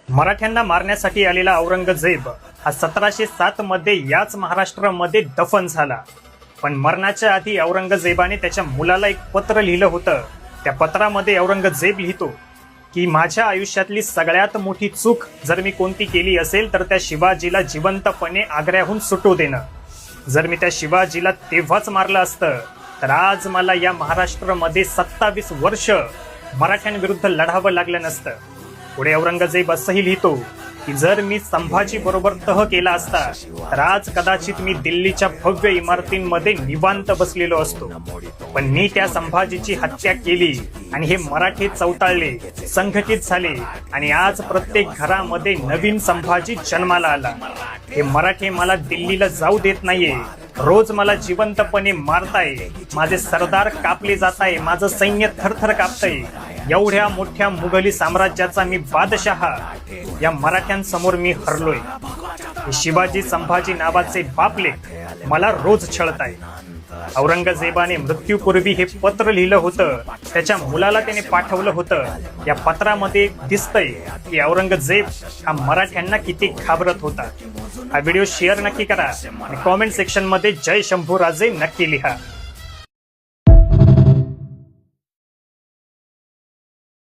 मराठ्यांना मारण्यासाठी आलेला औरंगजेब हा 1707 मध्ये याच महाराष्ट्रामध्ये दफन झाला। पण मरणाच्या आधी औरंगजेबाने त्याच्या मुलाला एक पत्र लिहिलं होतं। त्या पत्रामध्ये औरंगजेब लिहितो की माझ्या आयुष्यातली सगळ्यात मोठी चूक जर मी कोणती केली असेल तर त्या शिवाजीला जिवंतपणे आग्र्याहून सुटू देणं। जर मी त्या शिवाजीला तेव्हाच मारलं असतं तर आज मला या महाराष्ट्रामध्ये 27 वर्ष मराठ्यांविरुद्ध लढावं लागलं नसतं। पुढे औरंगजेब असंही लिहितो की जर मी संभाजी बरोबर तह केला असता तर आज कदाचित मी दिल्लीच्या भव्य इमारतींमध्ये निवांत बसलेलो असतो। पण मी त्या संभाजीची हत्या केली आणि हे मराठे चौताळले, संघटित झाले आणि आज प्रत्येक घरामध्ये नवीन संभाजी जन्माला आला। हे मराठे मला दिल्लीला जाऊ देत नाहीये, रोज मला जिवंतपणे मारताय, माझे सरदार कापले जात आहे, माझं सैन्य थरथर कापतंय। एवढ्या मोठ्या मुघली साम्राज्याचा मी बादशहा या मराठ्यांसमोर मी हरलोय। शिवाजी संभाजी नावाचे बापलेख मला रोज छळताय। औरंगजेबाने मृत्यूपूर्वी हे पत्र लिहिलं होतं, त्याच्या मुलाला त्याने पाठवलं होतं। या पत्रामध्ये दिसतंय की औरंगजेब हा मराठ्यांना किती घाबरत होता। हा व्हिडिओ शेअर नक्की करा आणि कॉमेंट सेक्शन मध्ये जय शंभूराजे नक्की लिहा।